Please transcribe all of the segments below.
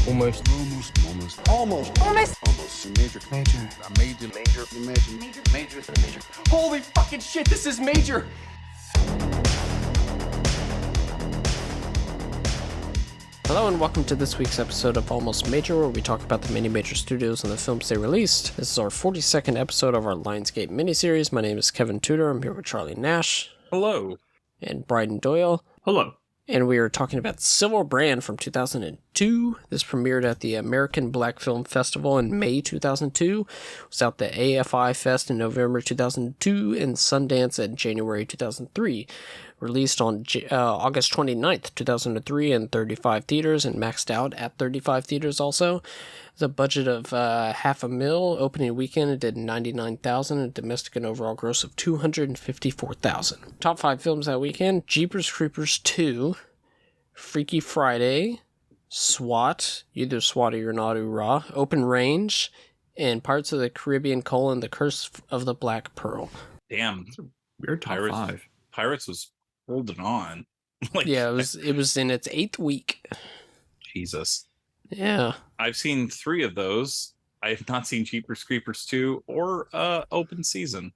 Almost. Major. Holy fucking shit, this is major! Hello and welcome to this week's episode of Almost Major, where we talk about the many major studios and the films they released. This is our 42nd episode of our Lionsgate miniseries. My name is Kevin Tudor. I'm here with Charlie Nash. Hello. And Bryden Doyle. Hello. And we are talking about Silver Brand from 2002. This premiered at the American Black Film Festival in May 2002. It was at the AFI Fest in November 2002 and Sundance in January 2003. Released on August 29th, 2003 in 35 theaters and maxed out at 35 theaters also. The budget of $500,000. Opening weekend it did $99,000 and domestic and overall gross of $254,000. Top 5 films that weekend: Jeepers Creepers 2, Freaky Friday, SWAT, either SWAT or not, Raw, Open Range, and Pirates of the Caribbean: The Curse of the Black Pearl. Damn, weird top Pirates, 5. Pirates was holding on. Yeah, it was in its 8th week. Jesus. Yeah. I've seen 3 of those. I have not seen Jeepers Creepers 2 or Open Season.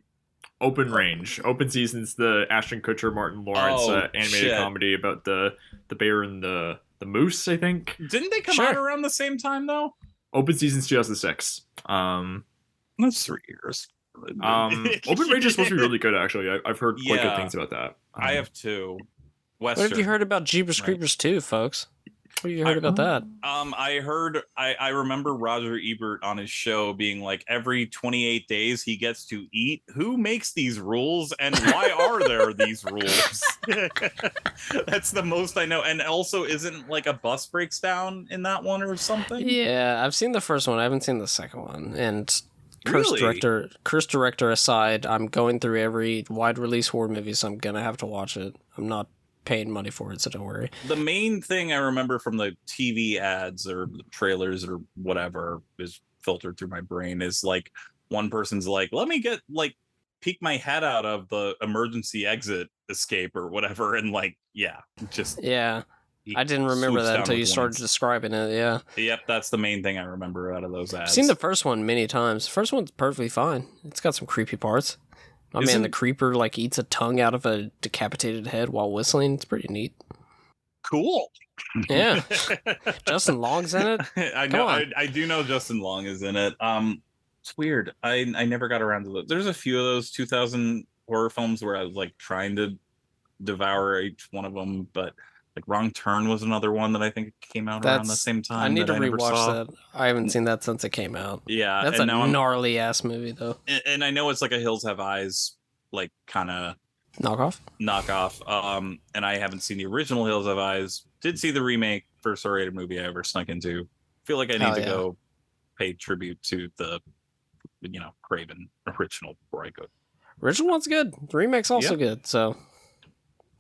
Open Range. Open Season's the Ashton Kutcher, Martin Lawrence animated comedy about the bear and the moose, I think. Didn't they come out around the same time, though? Open Season's 2006. That's 3 years. Open Range is supposed to be really good, actually. I've heard quite good things about that. I have too. Western. What have you heard about Jeepers Creepers 2, folks? What have you heard about that? I remember Roger Ebert on his show being like, every 28 days he gets to eat. Who makes these rules and why are there these rules? That's the most I know. And also, isn't like a bus breaks down in that one or something? Yeah, I've seen the first one. I haven't seen the second one. And curse director aside, I'm going through every wide release horror movie, so I'm gonna have to watch it. I'm not paying money for it, so don't worry. The main thing I remember from the TV ads or the trailers or whatever is filtered through my brain is like one person's like, let me get like peek my head out of the emergency exit escape or whatever, and like I didn't remember that until you started describing it. Yep, that's the main thing I remember out of those ads. I've seen the first one many times. The first one's perfectly fine. It's got some creepy parts. The creeper like eats a tongue out of a decapitated head while whistling. It's pretty neat. Cool. Yeah. Justin Long's in it. I do know Justin Long is in it. It's weird. I never got around to those. There's a few of those 2000 horror films where I was like trying to devour each one of them, but like Wrong Turn was another one that I think came out around the same time. I need to rewatch that. I haven't seen that since it came out. Yeah. That's a gnarly ass movie though. And I know it's like a Hills Have Eyes, like kind of knockoff. And I haven't seen the original Hills Have Eyes. Did see the remake, first R-rated movie I ever snuck into. Feel like I need to go pay tribute to the, Craven original before I go. Original one's good. The remake's also good, so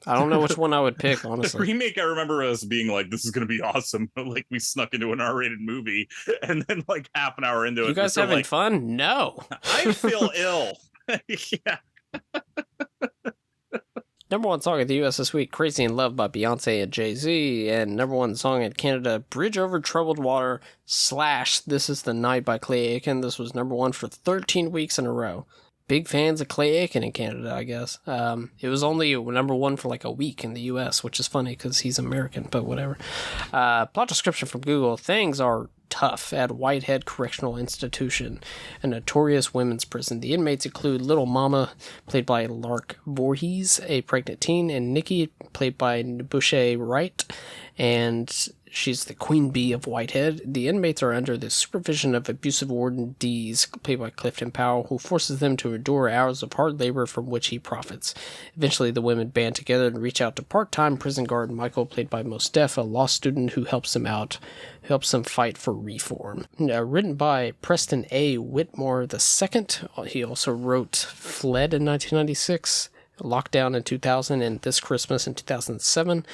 I don't know which one I would pick, honestly. The remake, I remember us being like, this is going to be awesome. Like, we snuck into an R-rated movie, and then, like, half an hour into it... You guys having fun? No. I feel ill. Yeah. Number 1 song of the U.S. this week, Crazy in Love by Beyonce and Jay-Z. And number 1 song in Canada, Bridge Over Troubled Water / This Is the Night by Clay Aiken. This was number 1 for 13 weeks in a row. Big fans of Clay Aiken in Canada, I guess. It was only number 1 for like a week in the U.S., which is funny because he's American, but whatever. Plot description from Google. Things are tough at Whitehead Correctional Institution, a notorious women's prison. The inmates include Little Mama, played by Lark Voorhees, a pregnant teen, and Nikki, played by Nebushe Wright, and she's the queen bee of Whitehead. The inmates are under the supervision of abusive warden Dees, played by Clifton Powell, who forces them to endure hours of hard labor from which he profits. Eventually, the women band together and reach out to part-time prison guard Michael, played by Mos Def, a law student who helps them fight for reform. Written by Preston A. Whitmore II. He also wrote Fled in 1996, Lockdown in 2000, and This Christmas in 2007,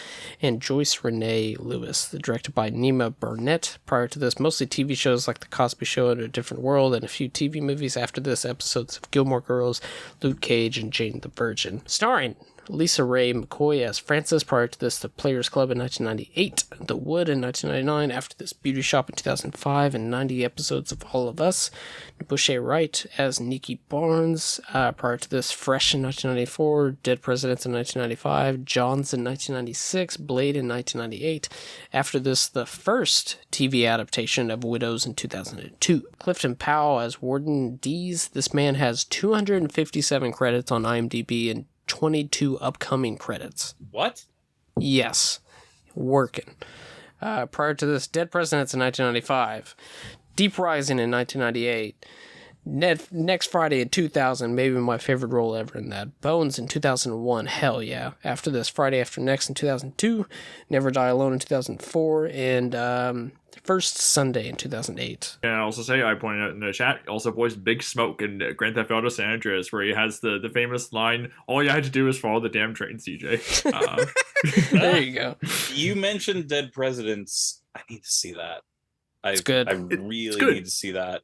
and Joyce Renee Lewis, directed by Nima Burnett. Prior to this, mostly TV shows like The Cosby Show and A Different World, and a few TV movies after this, episodes of Gilmore Girls, Luke Cage, and Jane the Virgin. Starring Lisa Ray McCoy as Frances. Prior to this, The Players Club in 1998, The Wood in 1999. After this, Beauty Shop in 2005, and 90 episodes of All of Us. Boucher Wright as Nikki Barnes. Prior to this, Fresh in 1994, Dead Presidents in 1995, Johns in 1996, Blade in 1998. After this, the first TV adaptation of Widows in 2002. Clifton Powell as Warden Dees. This man has 257 credits on IMDb and 22 upcoming credits. What? Yes. Working. Prior to this, Dead Presidents in 1995, Deep Rising in 1998, Next Friday in 2000, maybe my favorite role ever in that, Bones in 2001, hell yeah. After this, Friday After Next in 2002, Never Die Alone in 2004, and First Sunday in 2008. And I also say, I pointed out in the chat, also voiced Big Smoke in Grand Theft Auto San Andreas, where he has the famous line, "All you had to do was follow the damn train, CJ." There you go. You mentioned Dead Presidents. I need to see that. It's good. I really need to see that.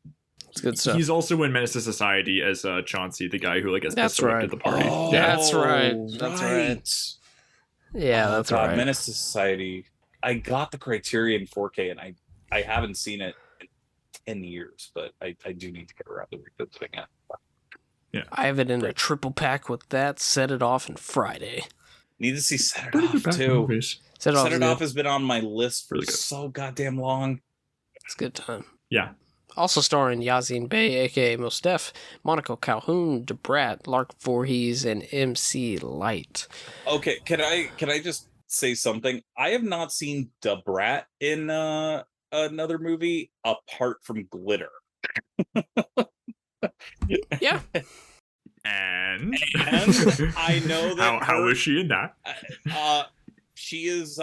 It's good stuff. He's also in Menace to Society as Chauncey, the guy who gets pissed off at the party. Oh, yeah. That's right. That's right. Yeah, that's right. Menace to Society. I got the Criterion 4K, and I haven't seen it in 10 years, but I do need to get around to revisiting it. Yeah, I have it in a triple pack with that. Set It Off and Friday. Need to see Set It Off too. Set It Off has been on my list for so goddamn long. It's a good time. Yeah. Also starring Yazine Bey, aka Mos Def, Monica Calhoun, Debrat, Lark Voorhees, and MC Light. Okay, can I just say something? I have not seen Debrat in another movie apart from Glitter. Yeah. And I know that how is she in that? She is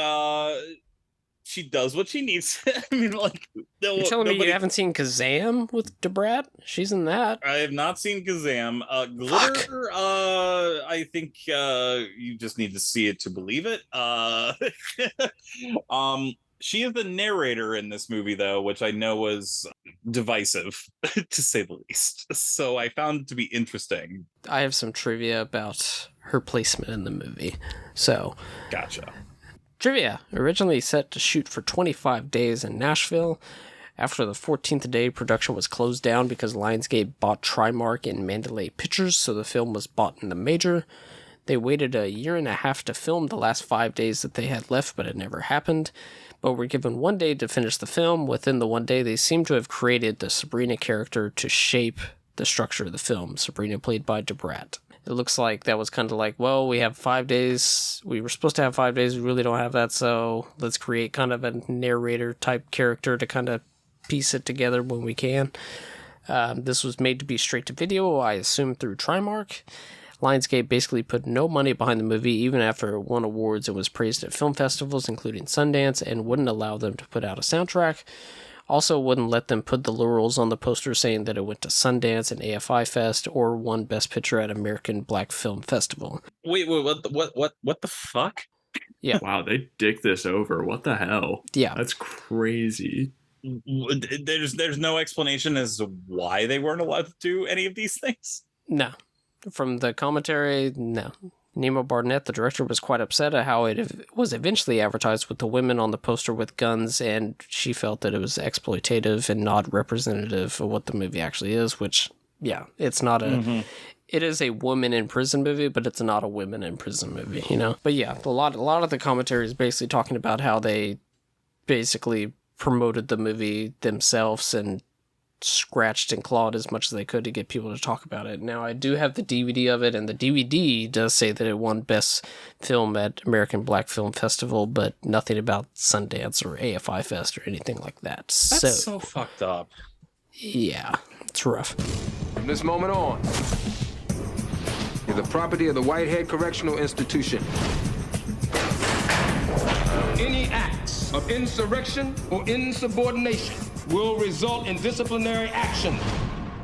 she does what she needs. I mean, like, you're telling me you haven't seen Kazam with Debrat? She's in that. I have not seen Kazam. Glitter, I think you just need to see it to believe it. She is the narrator in this movie, though, which I know was divisive, to say the least. So I found it to be interesting. I have some trivia about her placement in the movie. So, gotcha. Trivia. Originally set to shoot for 25 days in Nashville. After the 14th day, production was closed down because Lionsgate bought Trimark and Mandalay Pictures, so the film was bought in the major. They waited a year and a half to film the last 5 days that they had left, but it never happened. But were given 1 day to finish the film. Within the 1 day, they seem to have created the Sabrina character to shape the structure of the film. Sabrina played by Debrat. It looks like that was kind of like, well, we have 5 days. We were supposed to have 5 days. We really don't have that, so let's create kind of a narrator-type character to kind of piece it together when we can. This was made to be straight-to-video, I assume, through Trimark. Lionsgate basically put no money behind the movie, even after it won awards and was praised at film festivals, including Sundance, and wouldn't allow them to put out a soundtrack. Also wouldn't let them put the laurels on the poster saying that it went to Sundance and AFI Fest or won Best Picture at American Black Film Festival. Wait, what the fuck? Yeah. Wow, they dick this over. What the hell? Yeah. That's crazy. There's no explanation as to why they weren't allowed to do any of these things? No. From the commentary, no. Nemo Barnett, the director, was quite upset at how it was eventually advertised with the women on the poster with guns, and she felt that it was exploitative and not representative of what the movie actually is, which, yeah, it's not a... Mm-hmm. It is a woman in prison movie, but it's not a women in prison movie, you know? But yeah, a lot of the commentary is basically talking about how they basically promoted the movie themselves and scratched and clawed as much as they could to get people to talk about it. Now, I do have the DVD of it, and the DVD does say that it won Best Film at American Black Film Festival, but nothing about Sundance or AFI Fest or anything like that. That's so fucked up. Yeah, it's rough. From this moment on, you're the property of the Whitehead Correctional Institution. Any acts of insurrection or insubordination will result in disciplinary action.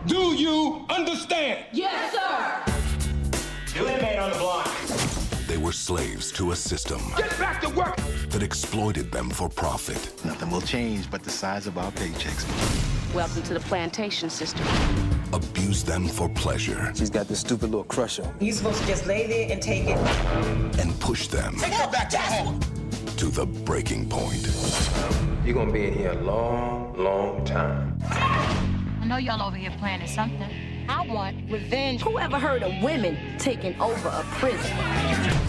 Do you understand? Yes, sir! New inmate on the block. They were slaves to a system. Get back to work! That exploited them for profit. Nothing will change but the size of our paychecks. Welcome to the plantation system. abuse them for pleasure. She's got this stupid little crush on me. You're supposed to just lay there and take it. And push them Take her back to home. to the breaking point. You're gonna be in here a long, long time. I know y'all over here planning something. I want revenge. Who ever heard of women taking over a prison?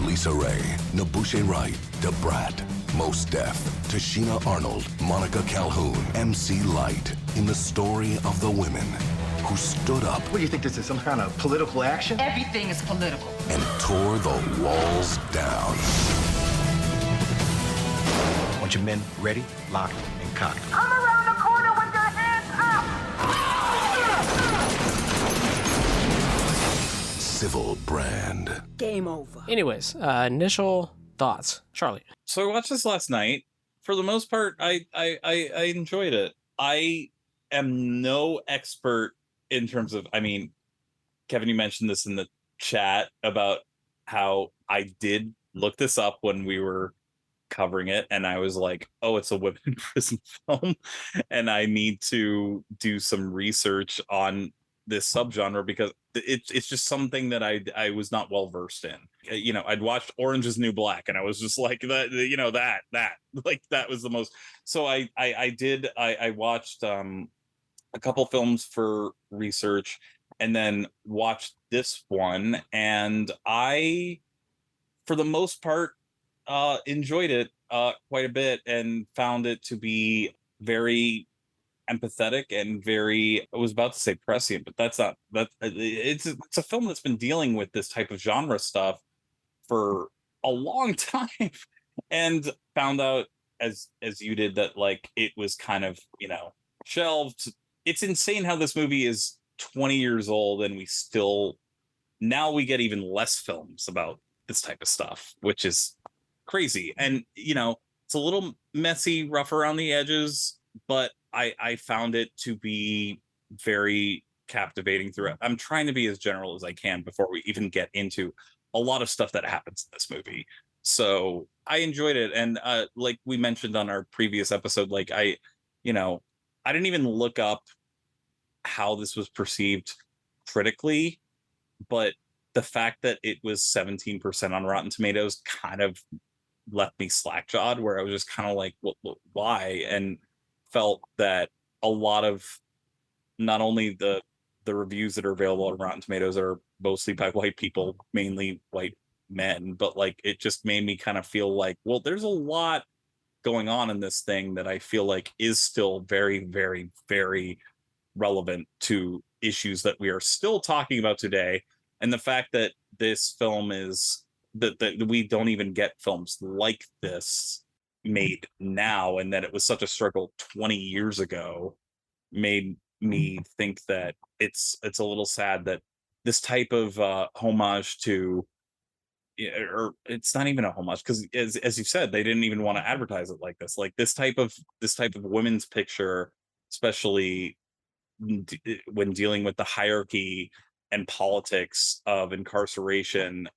Lisa Ray, Nabushe Wright, Debrat, Mos Def, Tashina Arnold, Monica Calhoun, MC Light, in the story of the women who stood up. What do you think this is, some kind of political action? Everything is political. And tore the walls down. I want your men ready, locked, and cocked. Come around the corner with your hands up! Civil Brand. Game over. Anyways, initial thoughts. Charlie. So I watched this last night. For the most part, I enjoyed it. I am no expert in terms of, I mean, Kevin, you mentioned this in the chat about how I did look this up when we were covering it, and I was like, oh, it's a women in prison film, and I need to do some research on this subgenre because it's just something that I was not well versed in. You know, I'd watched Orange Is the New Black, and I was just like, that, you know, that like that was the most. So I watched a couple films for research, and then watched this one, and I, for the most part, enjoyed it quite a bit, and found it to be very empathetic and very, I was about to say prescient, but that's not that. It's a film that's been dealing with this type of genre stuff for a long time, and found out as you did that like it was kind of, you know, shelved. It's insane how this movie is 20 years old and we still, now we get even less films about this type of stuff, which is crazy. And you know, it's a little messy, rough around the edges, but I found it to be very captivating throughout. I'm trying to be as general as I can before we even get into a lot of stuff that happens in this movie. So I enjoyed it. And like we mentioned on our previous episode, like I didn't even look up how this was perceived critically, but the fact that it was 17% on Rotten Tomatoes kind of left me slack-jawed, where I was just kind of like, well, why? And felt that a lot of not only the reviews that are available on Rotten Tomatoes are mostly by white people, mainly white men, but like it just made me kind of feel like, well, there's a lot going on in this thing that I feel like is still very, very, very relevant to issues that we are still talking about today. And the fact that this film is that we don't even get films like this made now, and that it was such a struggle 20 years ago, made me think that it's a little sad that this type of homage to, or it's not even a homage, because as you said, they didn't even want to advertise it like this. Like this type of women's picture, especially when dealing with the hierarchy and politics of incarceration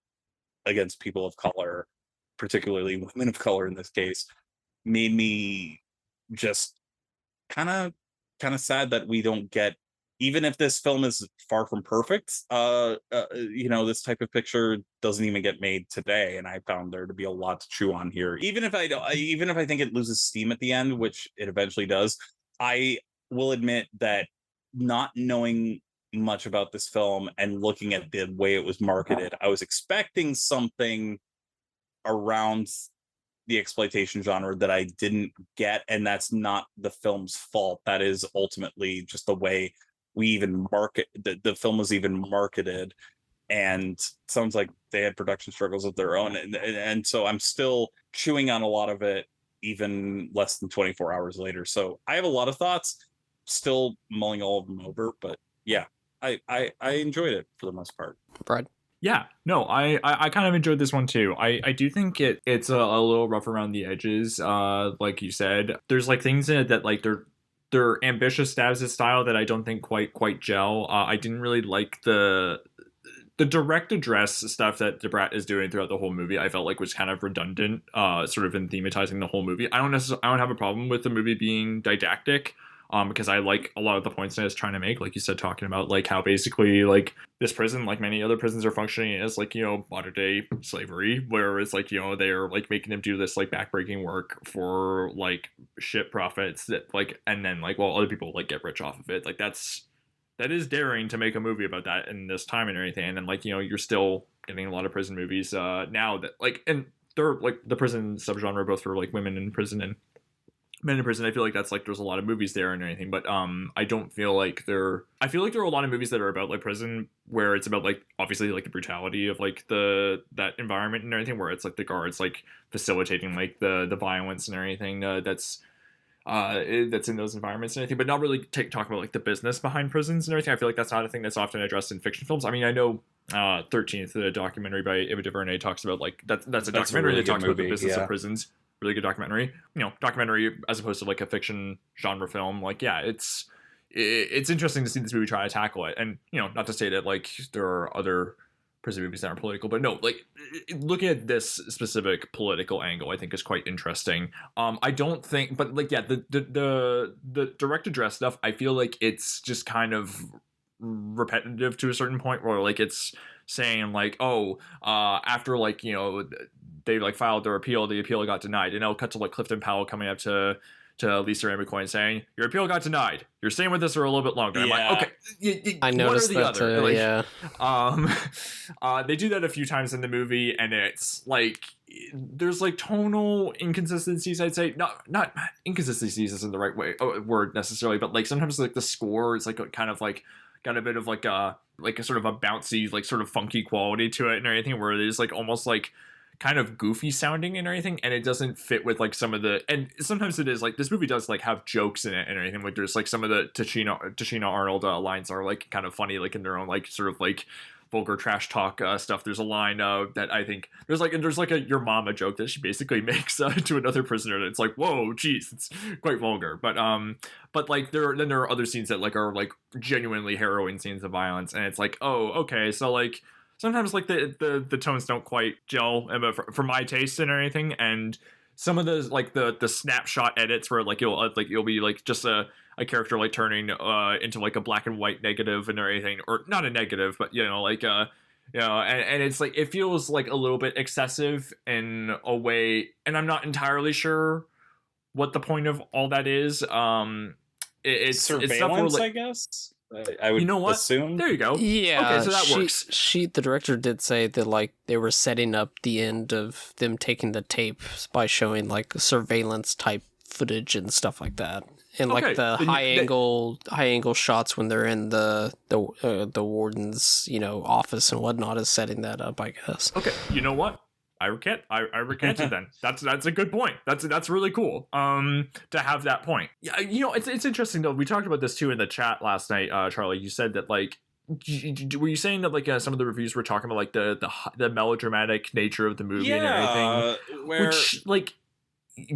against people of color, particularly women of color in this case, made me just kind of sad that we don't get, even if this film is far from perfect, this type of picture doesn't even get made today. And I found there to be a lot to chew on here. Even if I think it loses steam at the end, which it eventually does, I will admit that not knowing much about this film and looking at the way it was marketed, I was expecting something around the exploitation genre that I didn't get, and that's not the film's fault. That is ultimately just the way we even market the film was even marketed, and it sounds like they had production struggles of their own, and so I'm still chewing on a lot of it even less than 24 hours later. So I have a lot of thoughts, still mulling all of them over, but yeah, I enjoyed it for the most part. Brad? Yeah, no, I kind of enjoyed this one too. I do think it's a little rough around the edges, like you said. There's like things in it that like they're ambitious stabs at style that I don't think quite gel. I didn't really like the direct address stuff that Debrat is doing throughout the whole movie. I felt like was kind of redundant, sort of in thematizing the whole movie. I don't have a problem with the movie being didactic. because I like a lot of the points that I was trying to make, like you said, talking about like how basically like this prison, like many other prisons, are functioning as like, you know, modern day slavery, where it's like, you know, they're like making them do this like backbreaking work for like shit profits that like, and then like, well, other people like get rich off of it. Like that is daring to make a movie about that in this time and everything. And like, you know, you're still getting a lot of prison movies now that like, and they're like the prison subgenre, both for like women in prison and men in prison. I feel like that's like there's a lot of movies there and everything, but I don't feel like I feel like there are a lot of movies that are about like prison, where it's about like obviously like the brutality of like that environment and everything, where it's like the guards like facilitating like the violence and everything that's in those environments and everything, but not really talking about like the business behind prisons and everything. I feel like that's not a thing that's often addressed in fiction films. I mean, I know 13th, the documentary by Ava DuVernay, talks about like that's a documentary that talks about the business of prisons. Really good documentary, you know, documentary as opposed to like a fiction genre film. Like, yeah, it's interesting to see this movie try to tackle it. And, you know, not to say that like there are other prison movies that aren't political, but no, like looking at this specific political angle, I think is quite interesting. I don't think, but like, yeah, the direct address stuff, I feel like it's just kind of repetitive to a certain point, where like it's saying like, oh, after like, you know, they like filed their appeal, the appeal got denied, and it'll cut to like Clifton Powell coming up to Lisa Ray McCoy saying, your appeal got denied, you're staying with us for a little bit longer. Yeah. I'm like, okay, I noticed that too, like, yeah. They do that a few times in the movie, and it's like there's like tonal inconsistencies. I'd say not inconsistencies isn't the right word necessarily, but like sometimes like the score is like kind of like got a bit of like a sort of a bouncy, like sort of funky quality to it and everything, where it is like almost like kind of goofy sounding and everything, and it doesn't fit with like some of the, and sometimes it is like this movie does like have jokes in it and everything, like there's like some of the Tashina Arnold lines are like kind of funny, like in their own like sort of like vulgar trash talk stuff. There's a line that I think there's like a your mama joke that she basically makes to another prisoner, and it's like, whoa, geez, it's quite vulgar. But like there are other scenes that like are like genuinely harrowing scenes of violence, and it's like, oh, okay, so like sometimes like the tones don't quite gel for my taste and everything, and some of those like the snapshot edits where like you'll be like just a character like turning into like a black and white negative and everything, or not a negative, but you know, like you know, and it's like it feels like a little bit excessive in a way, and I'm not entirely sure what the point of all that is. It's surveillance, like, I guess. I would, you know what? assume. There you go. Yeah, okay, so that works. The director did say that like they were setting up the end of them taking the tapes by showing like surveillance type footage and stuff like that, and like the high angle shots when they're in the warden's, you know, office and whatnot is setting that up, I guess. Okay, you know what? I recant it then. That's a good point. That's really cool. To have that point. Yeah, you know, it's interesting though. We talked about this too in the chat last night, Charlie. You said that like, were you saying that like some of the reviews were talking about like the melodramatic nature of the movie and everything? Which like,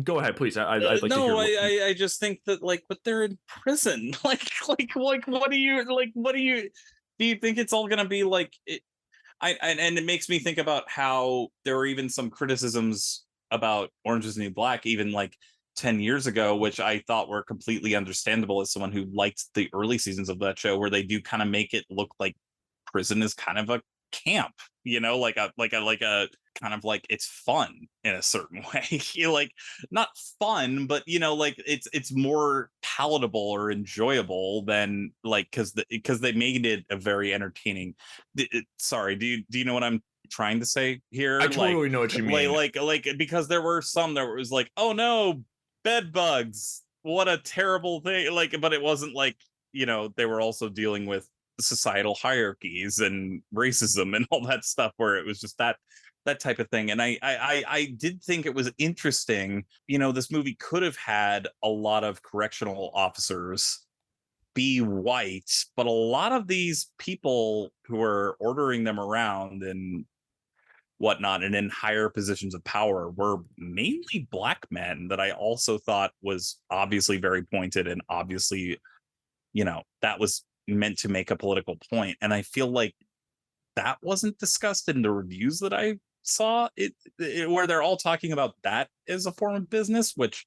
go ahead, please. I'd like to hear. I just think that like, but they're in prison. like what do you do you think it's all gonna be like? And it makes me think about how there were even some criticisms about Orange is the New Black, even like 10 years ago, which I thought were completely understandable as someone who liked the early seasons of that show, where they do kind of make it look like prison is kind of a camp, you know, like a kind of like it's fun in a certain way. You like not fun, but you know, like it's more palatable or enjoyable than like because they made it a very entertaining. Sorry, do you know what I'm trying to say here? I totally know what you mean. Like because there were some that was like, oh no, bed bugs, what a terrible thing. Like, but it wasn't like, you know, they were also dealing with societal hierarchies and racism and all that stuff, where it was just that type of thing. And I did think it was interesting, you know, this movie could have had a lot of correctional officers be white, but a lot of these people who are ordering them around and whatnot and in higher positions of power were mainly black men, that I also thought was obviously very pointed, and obviously, you know, that was meant to make a political point. And I feel like that wasn't discussed in the reviews that I saw it where they're all talking about that as a form of business, which,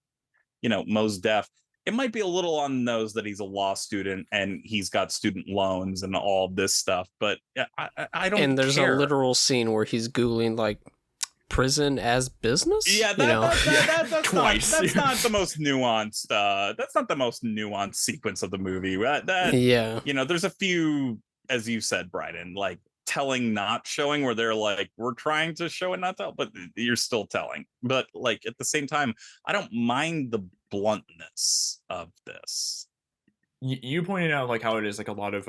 you know, most def it might be a little on the nose that he's a law student and he's got student loans and all this stuff, but I don't. And there's care. a literal scene where he's googling like prison as business. Yeah, that's Twice. That's not the most nuanced. That's not the most nuanced sequence of the movie. Yeah, there's a few, as you said, Bryden, like telling not showing, where they're like, we're trying to show and not tell, but you're still telling. But like at the same time, I don't mind the bluntness of this. You pointed out like how it is like a lot of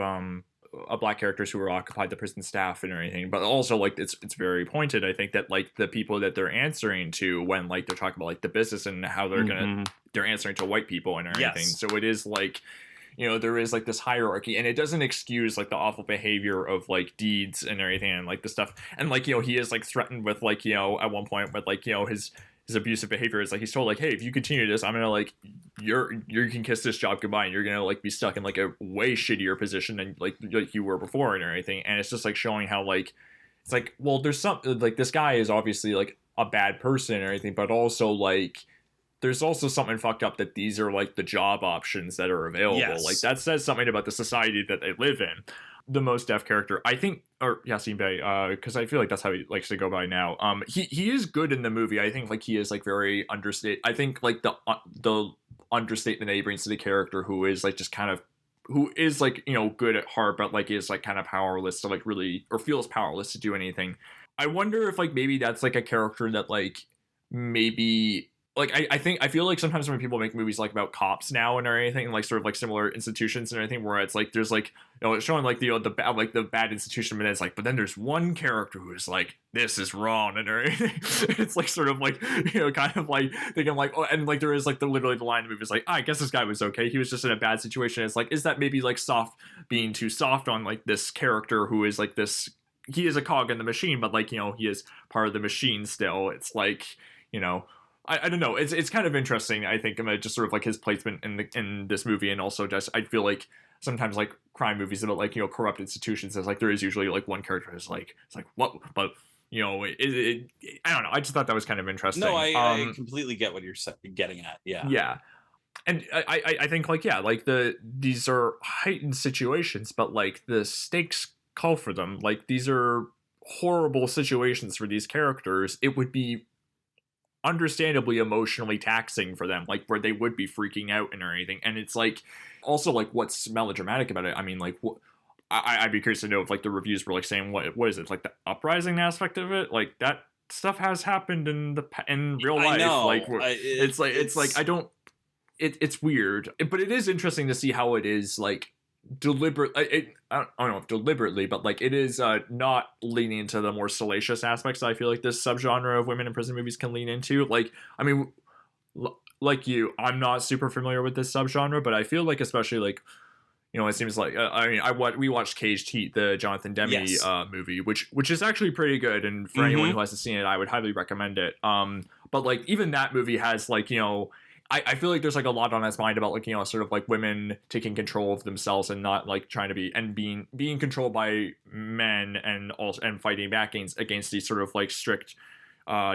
black characters who are occupied the prison staff and everything, but also like it's very pointed, I think, that like the people that they're answering to when like they're talking about like the business and how they're answering to white people and everything. Yes. So it is like, there is like this hierarchy, and it doesn't excuse like the awful behavior of like deeds and everything and like the stuff. And like, he is like threatened with like, at one point with like, his abusive behavior is like, he's told like, hey, if you continue this, I'm gonna like, you can kiss this job goodbye, and you're gonna like be stuck in like a way shittier position than like you were before and everything. And it's just like showing how like, it's like, well, there's some like, this guy is obviously like a bad person and everything, but also like, there's also something fucked up that these are like the job options that are available. Yes. Like that says something about the society that they live in. The most deaf character, I think, or Yasin Bey, because I feel like that's how he likes to go by now. He is good in the movie. I think like he is like very understated. I think like the understatement that he brings to the character, who is like just kind of, who is like, good at heart, but like is like kind of powerless to like really, or feels powerless to do anything. I wonder if like maybe that's like a character that like maybe. Like I feel like sometimes when people make movies like about cops now and everything, like sort of like similar institutions and everything, where it's like there's like, it's showing like the bad institution, but then it's like, but then there's one character who is like, this is wrong and everything. It's like sort of like, kind of like thinking like, oh, and like there is like literally the line in the movie is like, I guess this guy was okay, he was just in a bad situation. It's like, is that maybe like being too soft on like this character who is like this, he is a cog in the machine, but like, he is part of the machine still. It's like, I don't know. It's kind of interesting, I think, just sort of like his placement in this movie, and also just I feel like sometimes like crime movies about like corrupt institutions, is like there is usually like one character who's like, it's like what, but I don't know. I just thought that was kind of interesting. No, I completely get what you're getting at. Yeah. Yeah. And I think like, yeah, like these are heightened situations, but like the stakes call for them. Like these are horrible situations for these characters. It would be understandably emotionally taxing for them, like where they would be freaking out and everything. And it's like also like what's melodramatic about it. I mean, like I'd be curious to know if like the reviews were like saying what is it, like the uprising aspect of it, like that stuff has happened in real life. I know. Like it's like I don't. It's weird, but it is interesting to see how it is like deliberate. I don't know if deliberately, but like it is not leaning into the more salacious aspects that I feel like this subgenre of women in prison movies can lean into. Like, I mean, like you, I'm not super familiar with this subgenre, but I feel like especially like, it seems like we watched Caged Heat, the Jonathan Demme movie, which is actually pretty good, and for anyone who hasn't seen it, I would highly recommend it. But like even that movie has like I feel like there's like a lot on his mind about like sort of like women taking control of themselves and not like trying to be and being controlled by men, and also fighting back against these sort of like strict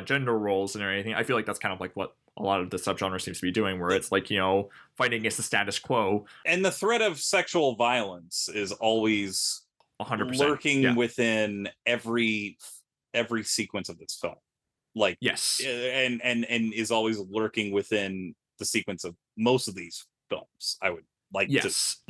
gender roles and everything. I feel like that's kind of like what a lot of the subgenre seems to be doing, where it's like fighting against the status quo. And the threat of sexual violence is always 100% lurking within every sequence of this film. Like yes, and is always lurking within the sequence of most of these films. I would like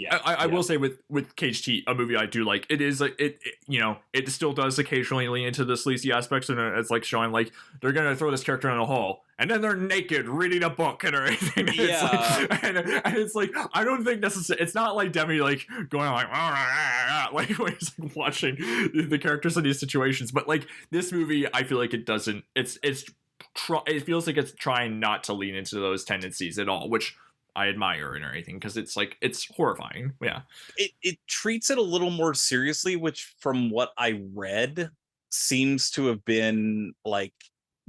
I will say with Caged Heat, a movie I do like, it is like it still does occasionally lean into the sleazy aspects, and it's like showing like they're gonna throw this character in a hole and then they're naked reading a book and everything. Yeah. It's like, and it's like I don't think necessarily it's not like Demi like going like when he's like watching the characters in these situations, but like this movie I feel like it doesn't it feels like it's trying not to lean into those tendencies at all, which I admire and everything, because it's like it's horrifying. Yeah, it treats it a little more seriously, which from what I read seems to have been like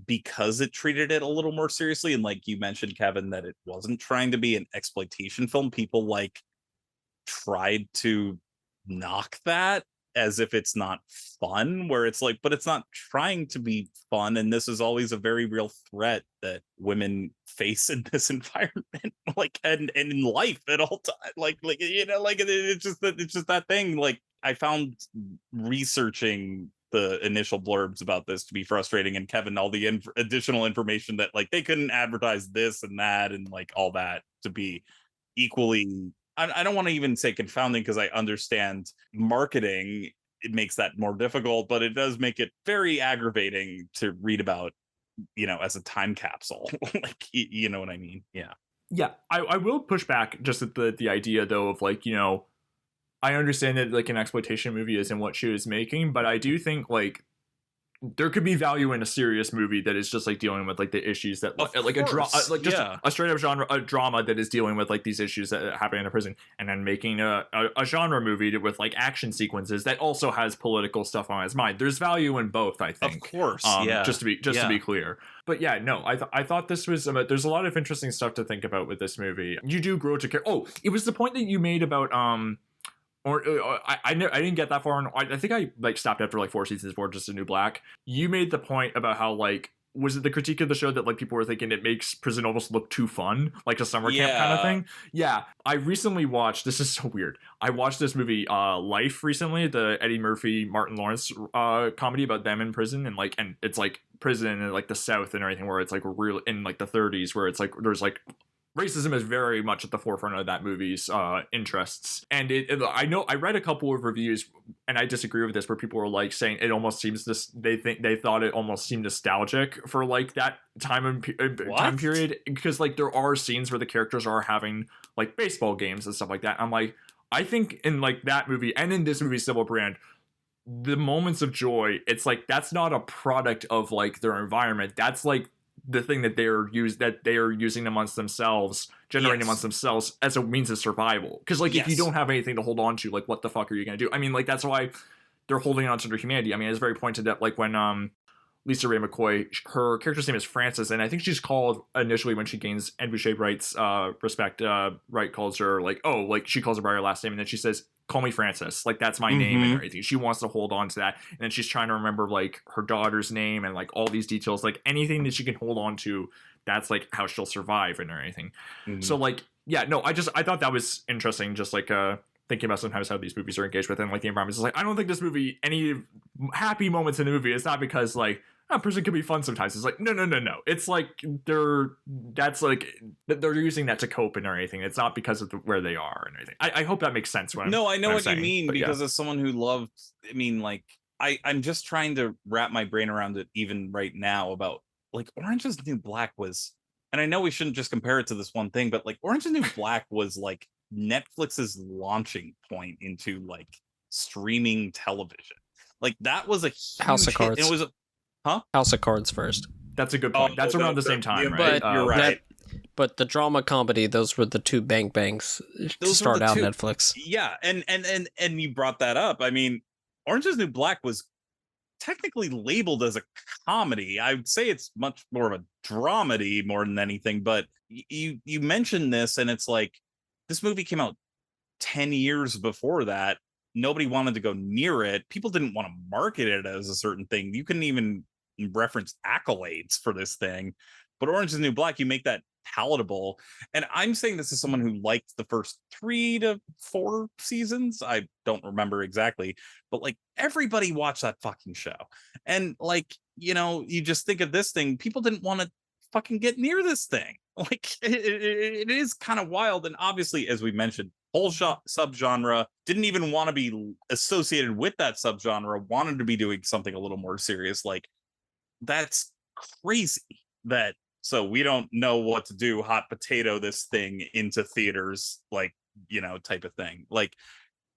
because it treated it a little more seriously, and like you mentioned, Kevin, that it wasn't trying to be an exploitation film. People like tried to knock that as if it's not fun, where it's like, but it's not trying to be fun, and this is always a very real threat that women face in this environment, like, and in life at all time, like it's just that thing. Like, I found researching the initial blurbs about this to be frustrating, and Kevin, all the additional information that like they couldn't advertise this and that and like all that to be equally, I don't want to even say confounding, because I understand marketing, it makes that more difficult, but it does make it very aggravating to read about, as a time capsule. Like, you know what I mean? Yeah, I will push back just at the idea, though, of like, I understand that like an exploitation movie isn't what she was making, but I do think like there could be value in a serious movie that is just like dealing with like the issues that like a straight up drama that is dealing with like these issues that happen in a prison, and then making a genre movie with like action sequences that also has political stuff on its mind. There's value in both, I think. Of course, just to be clear. But yeah, no, I thought this was there's a lot of interesting stuff to think about with this movie. You do grow to care. Oh, it was the point that you made about I didn't get that far. I think I like stopped after like 4 seasons for Just a New Black. You made the point about how like, was it the critique of the show that like people were thinking it makes prison almost look too fun, like a summer camp kind of thing? Yeah, I recently watched, this is so weird, I watched this movie Life recently, the Eddie Murphy Martin Lawrence comedy about them in prison, and it's like prison in like the South and everything, where it's like real in like the 30s, where it's like there's like racism is very much at the forefront of that movie's interests. And I know I read a couple of reviews, and I disagree with this, where people were like saying it almost seems they thought it almost seemed nostalgic for like that time period, because like there are scenes where the characters are having like baseball games and stuff like that. I'm like, I think in like that movie and in this movie Civil Brand, the moments of joy, it's like that's not a product of like their environment. That's like the thing that they are using amongst themselves, generating amongst themselves as a means of survival. Because like if you don't have anything to hold on to, like what the fuck are you gonna do? I mean, like that's why they're holding on to their humanity. I mean, it's very pointed that like when Lisa Ray McCoy, her character's name is Frances, and I think she's called initially when she gains Embouchet Wright's respect, Wright calls her like, oh, like she calls her by her last name, and then she says, call me Frances, like that's my name and everything. She wants to hold on to that, and then she's trying to remember like her daughter's name and like all these details, like anything that she can hold on to, that's like how she'll survive and everything. So like, yeah, no, I thought that was interesting, just like thinking about sometimes how these movies are engaged with and like the environment. It's like, I don't think this movie, any happy moments in the movie, it's not because like prison can be fun sometimes. It's like no. It's like they're using that to cope and everything. It's not because of where they are and everything. I hope that makes sense. I know what you mean, because as someone who loved, I mean, like I'm just trying to wrap my brain around it even right now about like Orange is the New Black was, and I know we shouldn't just compare it to this one thing, but like Orange is the New Black was like Netflix's launching point into like streaming television. Like that was a huge House of Cards. It was House of Cards first. That's a good point. That's around the same time, right? But you're right. But the drama comedy, those were the two bangs to start out Netflix. Yeah, and you brought that up. I mean, Orange is the New Black was technically labeled as a comedy. I would say it's much more of a dramedy more than anything. But you mentioned this, and it's like this movie came out 10 years before that. Nobody wanted to go near it. People didn't want to market it as a certain thing. You couldn't even reference accolades for this thing. But Orange is the New Black, you make that palatable. And I'm saying this as someone who liked the first 3 to 4 seasons. I don't remember exactly, but like everybody watched that fucking show. And like, you just think of this thing, people didn't want to fucking get near this thing. Like it is kind of wild. And obviously, as we mentioned, whole subgenre didn't even want to be associated with that subgenre, wanted to be doing something a little more serious. Like that's crazy that, so we don't know what to do, hot potato this thing into theaters, like, type of thing. Like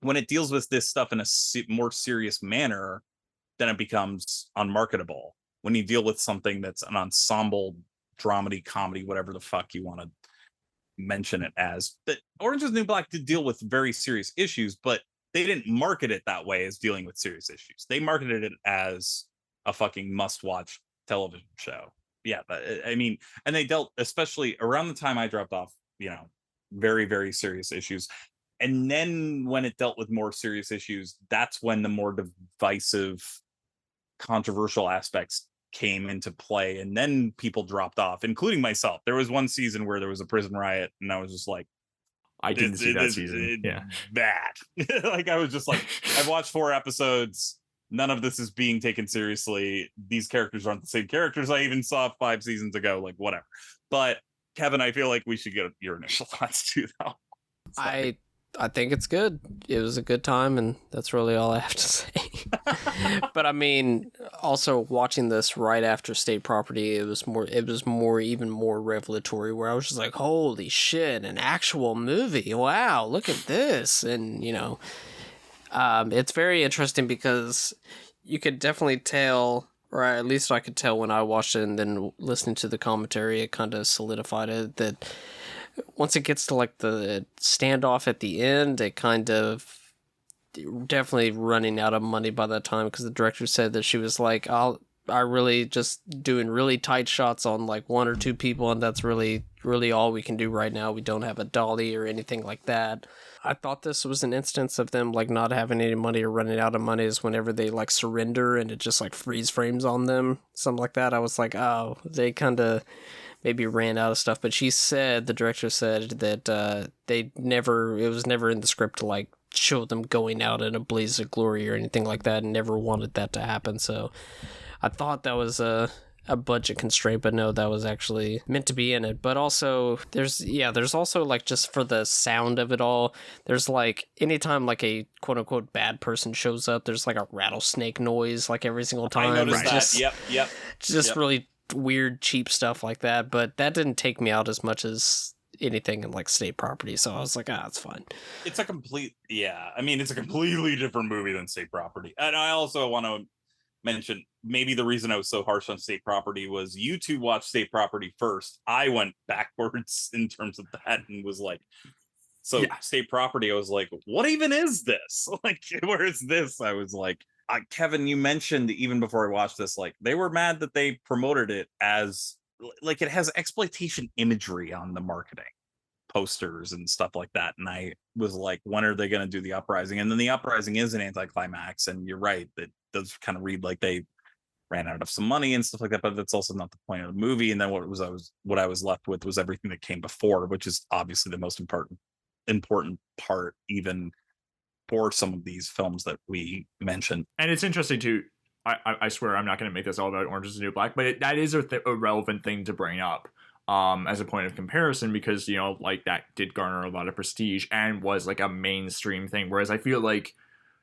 when it deals with this stuff in a more serious manner, then it becomes unmarketable. When you deal with something that's an ensemble dramedy, comedy, whatever the fuck you want to mention it as. But Orange is the New Black did deal with very serious issues, but they didn't market it that way as dealing with serious issues. They marketed it as a fucking must-watch television show. Yeah, but I mean, and they dealt, especially around the time I dropped off, very, very serious issues. And then when it dealt with more serious issues, that's when the more divisive, controversial aspects came into play, and then people dropped off, including myself. There was one season where there was a prison riot, and I was just like, I didn't see that season. Yeah, bad. Like, I was just like, I've watched 4 episodes. None of this is being taken seriously. These characters aren't the same characters I even saw 5 seasons ago. Like, whatever. But Kevin, I feel like we should get your initial thoughts too, though. I think it's good. It was a good time, and that's really all I have to say. But I mean, also watching this right after State Property, it was even more revelatory, where I was just like, holy shit, an actual movie. Wow, look at this. And, you know, it's very interesting because you could definitely tell, or at least I could tell when I watched it, and then listening to the commentary, it kind of solidified it, that once it gets to like the standoff at the end, it kind of definitely running out of money by that time, because the director said that she was like, I really just doing really tight shots on like 1 or 2 people, and that's really all we can do right now. We don't have a dolly or anything like that. I thought this was an instance of them like not having any money or running out of money is whenever they like surrender and it just like freeze frames on them, something like that. I was like, oh, they kind of maybe ran out of stuff. But the director said that it was never in the script to like show them going out in a blaze of glory or anything like that, and never wanted that to happen. So I thought that was a budget constraint, but no, that was actually meant to be in it. But also there's also like, just for the sound of it all, there's like anytime like a quote unquote bad person shows up, there's like a rattlesnake noise like every single time. I noticed that. Yep. Just really weird, cheap stuff like that. But that didn't take me out as much as anything in like State Property, so I was like, it's fine. It's a completely different movie than State Property. And I also want to mention, maybe the reason I was so harsh on State Property was you two watched State Property first. I went backwards in terms of that and was like, State Property, I was like, what even is this? Like, where is this? I was like, Kevin, you mentioned even before I watched this, like, they were mad that they promoted it as like it has exploitation imagery on the marketing posters and stuff like that. And I was like, when are they going to do the Uprising? And then the Uprising is an anticlimax. And you're right, that does kind of read like they ran out of some money and stuff like that, but that's also not the point of the movie. And then what I was left with was everything that came before, which is obviously the most important part, even for some of these films that we mentioned. And it's interesting too. I swear I'm not going to make this all about Orange is the New Black, but that is a relevant thing to bring up as a point of comparison, because, you know, like, that did garner a lot of prestige and was like a mainstream thing. Whereas I feel like,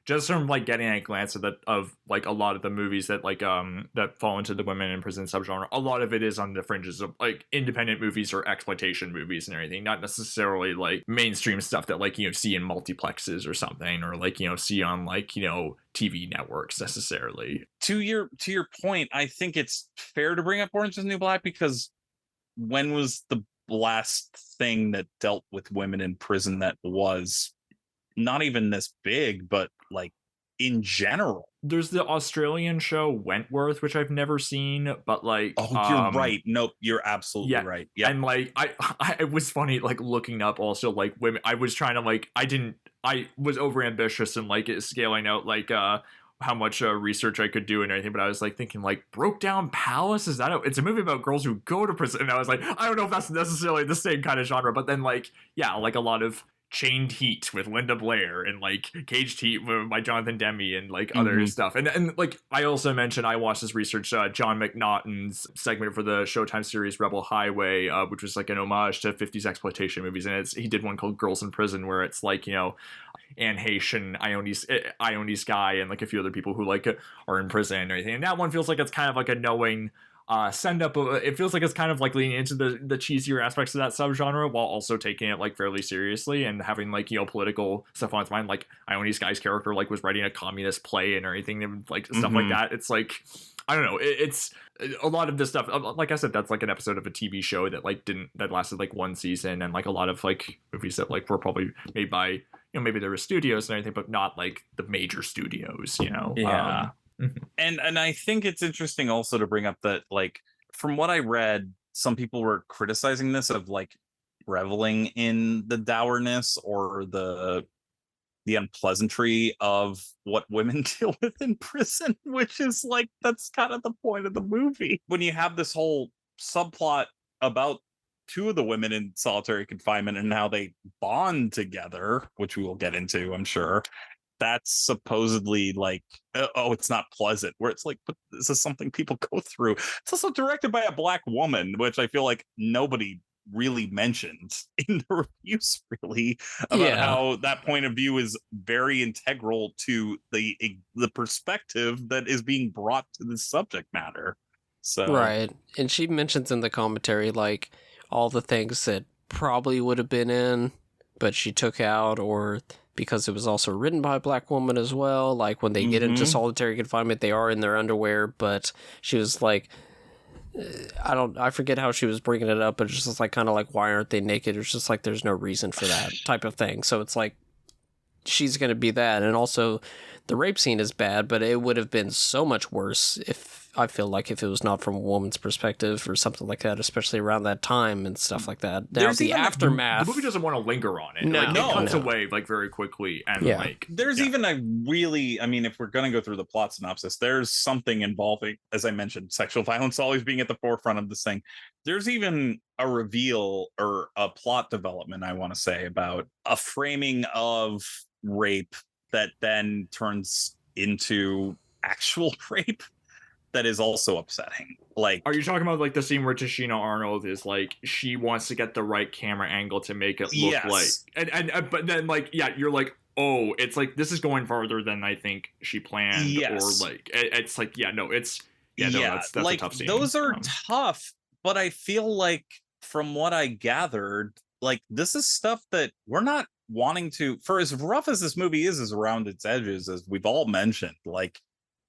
just from like getting a glance of like a lot of the movies that like that fall into the women in prison subgenre, a lot of it is on the fringes of like independent movies or exploitation movies and everything, not necessarily like mainstream stuff that like, you know, see in multiplexes or something, or like, you know, see on like, you know, TV networks necessarily. To your point, I think it's fair to bring up Orange is the New Black, because when was the last thing that dealt with women in prison that was not even this big, but like in general? There's the Australian show Wentworth, which I've never seen, but like, you're right. Nope, you're absolutely right. Yeah, and like, it was funny like looking up also like women. I was trying to like, I was over ambitious and like scaling out like how much research I could do and everything, but I was like thinking like, Broke Down Palace, is that it's a movie about girls who go to prison? And I was like, I don't know if that's necessarily the same kind of genre, but then like, yeah, like a lot of Chained Heat with Linda Blair and like Caged Heat by Jonathan Demme and like other stuff. And like, I also mentioned, I watched this research, John McNaughton's segment for the Showtime series Rebel Highway, which was like an homage to 50s exploitation movies. And he did one called Girls in Prison, where it's like, you know, Anne Heche and Ione Skye and like a few other people who like are in prison and everything. And that one feels like it's kind of like a knowing send up. It feels like it's kind of like leaning into the cheesier aspects of that subgenre while also taking it like fairly seriously and having like, you know, political stuff on its mind. Like Ione Skye's character like was writing a communist play and everything, and like stuff like that. It's like, I don't know, it's a lot of this stuff, like I said, that's like an episode of a TV show that like that lasted like 1 season, and like a lot of like movies that like were probably made by, you know, maybe there were studios and everything, but not like the major studios, you know. And I think it's interesting also to bring up that, like, from what I read, some people were criticizing this of like reveling in the dourness or the unpleasantry of what women deal with in prison, which is like, that's kind of the point of the movie. When you have this whole subplot about two of the women in solitary confinement and how they bond together, which we will get into, I'm sure, that's supposedly like, oh, it's not pleasant, where it's like, but this is something people go through. It's also directed by a Black woman, which I feel like nobody really mentioned in the reviews, really, about how that point of view is very integral to the perspective that is being brought to the subject matter. So right, and she mentions in the commentary like all the things that probably would have been in, but she took out, or because it was also written by a Black woman as well. Like when they get into solitary confinement, they are in their underwear, but she was like, I forget how she was bringing it up, but it's just like kind of like, why aren't they naked? It's just like there's no reason for that type of thing. So it's like she's going to be that. And also the rape scene is bad, but it would have been so much worse if it was not from a woman's perspective or something like that, especially around that time and stuff like that. Now, There's the aftermath. The movie doesn't want to linger on it. No, like, it cuts away like very quickly. And like, there's even a really, I mean, if we're going to go through the plot synopsis, there's something involving, as I mentioned, sexual violence always being at the forefront of this thing. There's even a reveal or a plot development, I want to say, about a framing of rape that then turns into actual rape. That is also upsetting. Like, are you talking about like the scene where Tashina Arnold is like, she wants to get the right camera angle to make it look like, and but then like, you're like, oh, it's like this is going farther than I think she planned, or like it's like, that's like, a tough scene. Those are tough, but I feel like from what I gathered, like this is stuff that we're not wanting to, for as rough as this movie is around its edges, as we've all mentioned, like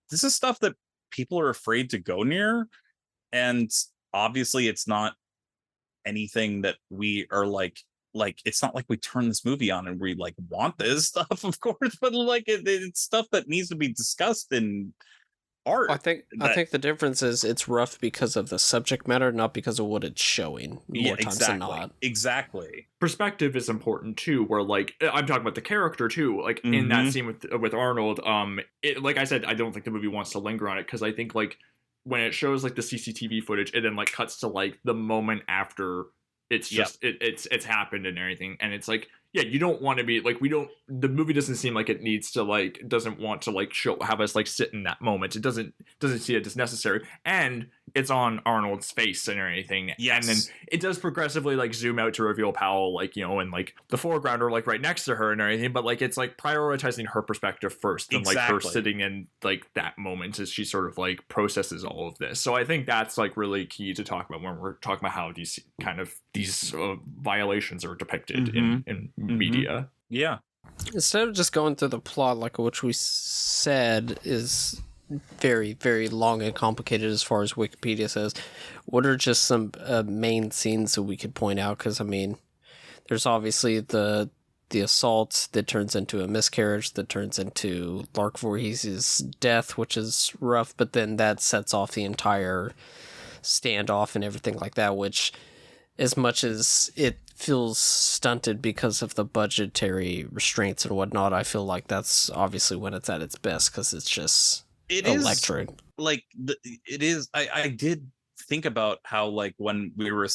this is stuff that people are afraid to go near, and obviously it's not anything that we are like it's not like we turn this movie on and we like want this stuff, of course, but like it's stuff that needs to be discussed in art. I think the difference is it's rough because of the subject matter, not because of what it's showing more times than not. Exactly. Perspective is important too, where like I'm talking about the character too, like in that scene with Arnold, like I said, I don't think the movie wants to linger on it, because I think like when it shows like the CCTV footage, it then like cuts to like the moment after it's just it's happened and everything, and it's like, you don't want to be like, the movie doesn't seem like it needs to like, doesn't want to like have us like sit in that moment. It doesn't see it as necessary, and it's on Arnold's face and anything. And then it does progressively like zoom out to reveal Powell, like, you know, in like the foreground or like right next to her and everything, but like it's like prioritizing her perspective first than like her sitting in like that moment as she sort of like processes all of this. So I think that's like really key to talk about when we're talking about how these violations are depicted in media. Yeah. Instead of just going through the plot, like which we said is very, very long and complicated as far as Wikipedia says, what are just some main scenes that we could point out? Because, I mean, there's obviously the assault that turns into a miscarriage, that turns into Lark Voorhees' death, which is rough, but then that sets off the entire standoff and everything like that, which, as much as it feels stunted because of the budgetary restraints and whatnot, I feel like that's obviously when it's at its best, because it's just electric. Like it is. I did think about how like when we were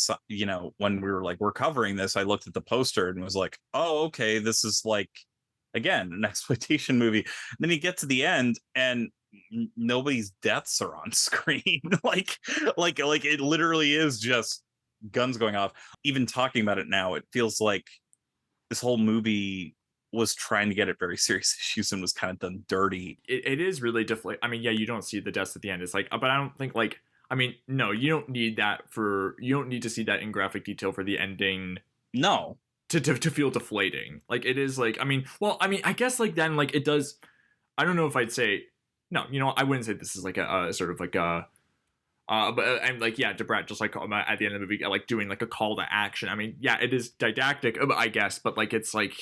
like we're covering this, I looked at the poster and was like, oh, okay, this is like, again, an exploitation movie. And then you get to the end and nobody's deaths are on screen. like it literally is just guns going off. Even talking about it now, it feels like this whole movie was trying to get at very serious issues and was kind of done dirty. It is really difficult. I mean, you don't see the deaths at the end. It's like, but I don't think like, I mean, no, you don't need to see that in graphic detail for the ending. No. To feel deflating. Like it is like, I mean, I guess like then like it does, I don't know if I'd say, no, I wouldn't say this is like a sort of like a, but I'm like, Debrat just like at the end of the movie, like doing like a call to action. I mean, it is didactic, I guess, but like it's like,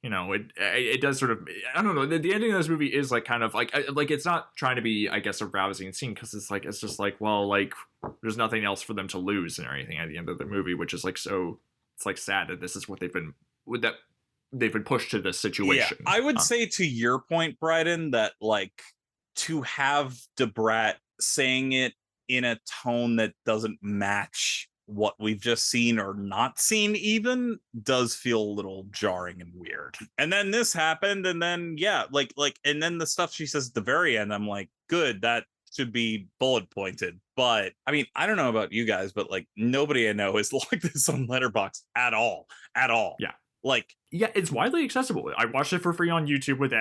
it does sort of, I don't know. The ending of this movie is like kind of like it's not trying to be, I guess, a rousing scene, because it's just like, well, like there's nothing else for them to lose and everything at the end of the movie, which is like so it's like sad that this is what they've been pushed to this situation. Yeah, I would say to your point, Bryden, that like to have Debrat saying it in a tone that doesn't match what we've just seen or not seen even does feel a little jarring and weird. And then this happened, and then and then the stuff she says at the very end, I'm like, good, that should be bullet pointed. But I mean, I don't know about you guys, but like nobody I know is like this on Letterboxd at all. Yeah. Like, yeah, it's widely accessible. I watched it for free on YouTube with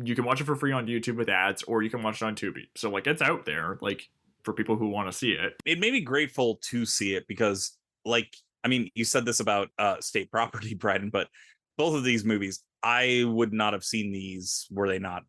you can watch it for free on YouTube with ads, or you can watch it on Tubi. So like it's out there, like for people who want to see it. It made me grateful to see it because, like, I mean, you said this about State Property, Bryden, but both of these movies, I would not have seen these were they not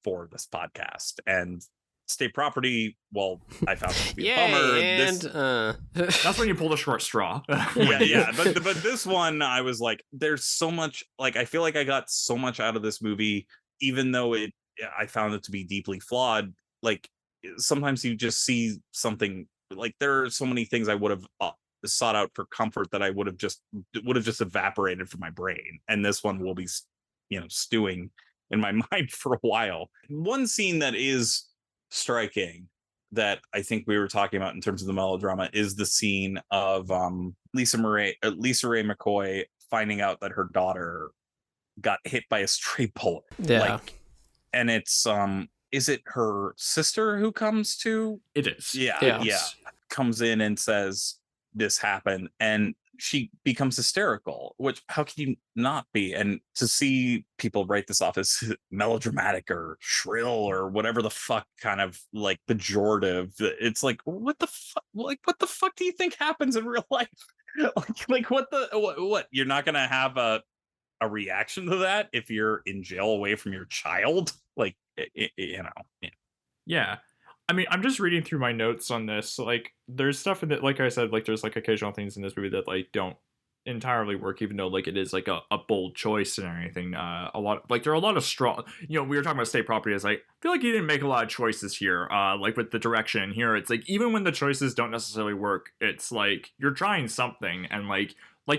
for this podcast. And State Property, well, I found it to be a bummer. And that's when you pull the short straw. yeah. But this one, I was like, there's so much. Like, I feel like I got so much out of this movie, even though I found it to be deeply flawed. Like, sometimes you just see something. Like, there are so many things I would have sought out for comfort that I would have just evaporated from my brain, and this one will be, stewing in my mind for a while. One scene that is striking that I think we were talking about in terms of the melodrama is the scene of Lisa Ray McCoy finding out that her daughter got hit by a stray bullet. Yeah. And it's is it her sister who comes to? It is. Yeah. Comes in and says this happened, and she becomes hysterical, which how can you not be? And to see people write this off as melodramatic or shrill or whatever the fuck kind of like pejorative, it's like, what the fuck do you think happens in real life? what you're not gonna have a reaction to that if you're in jail away from your child? Like, Yeah. I mean, I'm just reading through my notes on this. Like, there's stuff in it, like I said, like there's like occasional things in this movie that like don't entirely work, even though like it is like a bold choice and everything. A lot, like there are a lot of strong. We were talking about State Property. It's like I feel like you didn't make a lot of choices here. Like with the direction here, it's like even when the choices don't necessarily work, it's like you're trying something, and like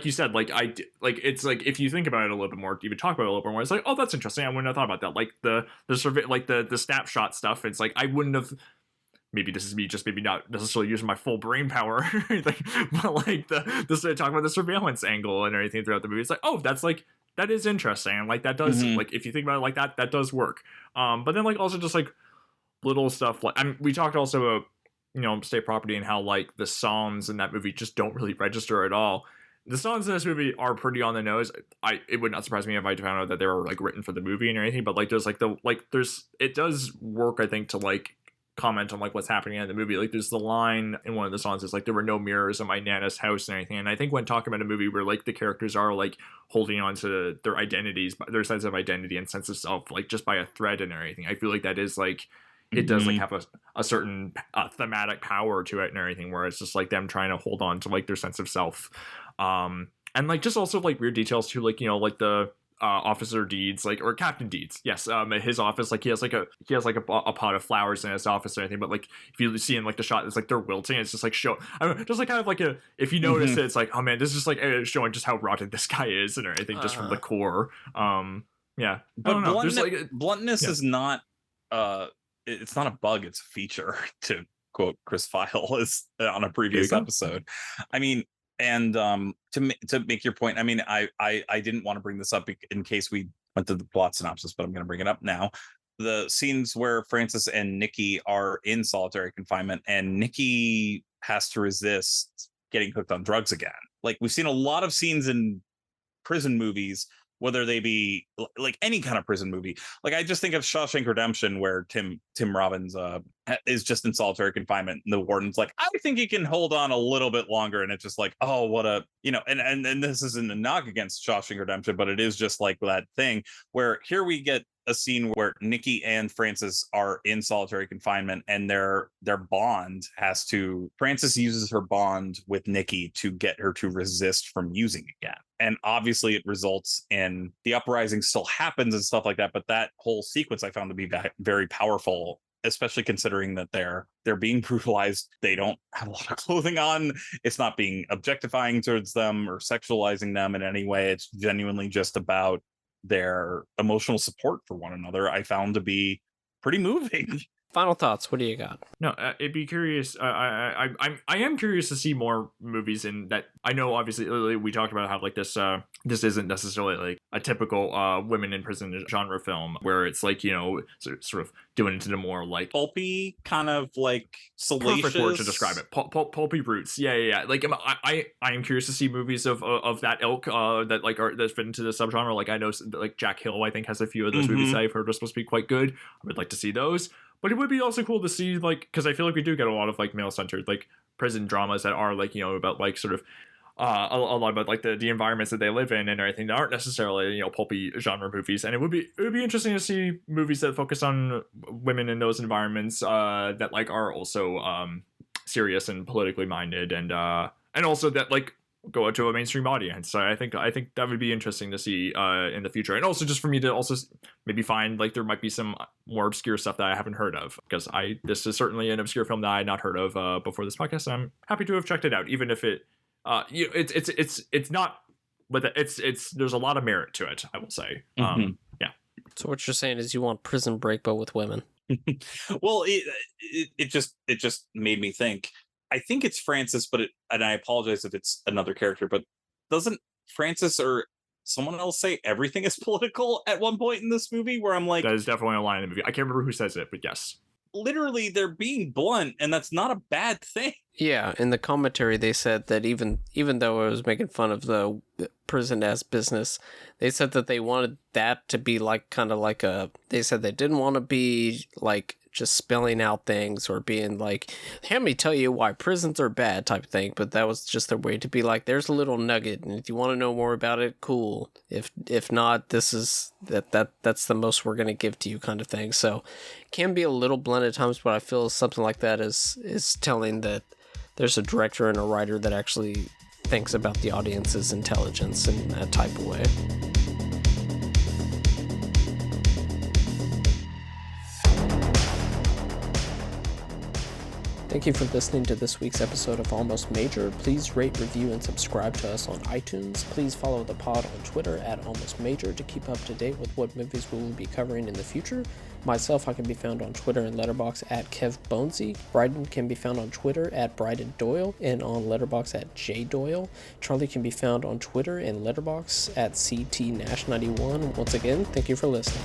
you said, like it's like if you think about it a little bit more, even talk about it a little bit more, it's like, oh, that's interesting. I wouldn't have thought about that. Like the survey, like the snapshot stuff. It's like I wouldn't have. Maybe this is me just maybe not necessarily using my full brain power, but like talking about the surveillance angle and everything throughout the movie. It's like, oh, that is interesting, and like that does like if you think about it like that does work. But then like also just like little stuff like we talked also about State Property and how like the songs in that movie just don't really register at all. The songs in this movie are pretty on the nose. It would not surprise me if I found out that they were like written for the movie and everything. But like there's like it does work, I think, to like comment on like what's happening in the movie. Like there's the line in one of the songs is like there were no mirrors in my nana's house and everything. And I think when talking about a movie where like the characters are like holding on to their identities, their sense of identity and sense of self, like just by a thread and everything, I feel like that is like it does like have a certain thematic power to it and everything, where it's just like them trying to hold on to like their sense of self, and like just also like weird details too, like like the Officer Deeds, like, or Captain Deeds, yes, his office, like he has a pot of flowers in his office or anything, but like if you see in like the shot, it's like they're wilting. It's just like just like kind of like if you notice it, it's like, oh man, this is just like showing just how rotten this guy is and everything, just from the core. Yeah, but bluntness is not it's not a bug, it's a feature, to quote Chris File is on a previous episode. I mean, and to make your point, I mean, I didn't want to bring this up in case we went to the plot synopsis, but I'm going to bring it up now. The scenes where Francis and Nikki are in solitary confinement, and Nikki has to resist getting hooked on drugs again. Like, we've seen a lot of scenes in prison movies, whether they be like any kind of prison movie. Like, I just think of Shawshank Redemption, where Tim Robbins is just in solitary confinement, and the warden's like, I think he can hold on a little bit longer, and it's just like, oh, what a and this isn't a knock against Shawshank Redemption, but it is just like that thing where here we get a scene where Nikki and Francis are in solitary confinement, and their bond Francis uses her bond with Nikki to get her to resist from using again. And obviously it results in the uprising still happens and stuff like that. But that whole sequence I found to be very powerful especially considering that they're being brutalized. They don't have a lot of clothing on. It's not being objectifying towards them or sexualizing them in any way. It's genuinely just about their emotional support for one another. I found to be pretty moving. Final thoughts. What do you got? No, it'd be curious. I am curious to see more movies in that. I know, obviously, we talked about how like this isn't necessarily like a typical women in prison genre film where it's like, you know, sort of doing into the more like pulpy kind of like salacious. Perfect word to describe it. Pulpy roots. Yeah. Like I am curious to see movies of that ilk that like are that fit into the subgenre. Like I know like Jack Hill, I think, has a few of those movies that I've heard are supposed to be quite good. I would like to see those. But it would be also cool to see, like, because I feel like we do get a lot of, like, male-centered, like, prison dramas that are, like, you know, about, like, sort of, a lot about, like, the environments that they live in and everything that aren't necessarily, you know, pulpy genre movies. And it would be interesting to see movies that focus on women in those environments that, like, are also serious and politically minded and also that, like, go out to a mainstream audience. So I think that would be interesting to see in the future, and also just for me to also maybe find like there might be some more obscure stuff that I haven't heard of, because this is certainly an obscure film that I had not heard of before this podcast. I'm happy to have checked it out, even if it it's not, but it's there's a lot of merit to it, I will say. Yeah. So what you're saying is you want Prison Break but with women. Well, it just made me think. I think it's Francis, and I apologize if it's another character, but doesn't Francis or someone else say everything is political at one point in this movie, where I'm like, that is definitely a line in the movie. I can't remember who says it, but yes. Literally, they're being blunt, and that's not a bad thing. Yeah, in the commentary they said that even though it was making fun of the prison as business, they said that they wanted that to be like kind of like they said they didn't want to be like just spelling out things or being like, let me tell you why prisons are bad type of thing, but that was just their way to be like, there's a little nugget, and if you want to know more about it, cool. If not, this is that's the most we're gonna give to you kind of thing. So it can be a little blunt at times, but I feel something like that is telling that there's a director and a writer that actually thinks about the audience's intelligence in that type of way. Thank you for listening to this week's episode of Almost Major. Please rate, review, and subscribe to us on iTunes. Please follow the pod on Twitter at Almost Major to keep up to date with what movies we will be covering in the future. Myself, I can be found on Twitter and Letterboxd at KevBonesy. Bryden can be found on Twitter at Bryden Doyle and on Letterboxd at JDoyle. Charlie can be found on Twitter and Letterboxd at CTNash91. Once again, thank you for listening.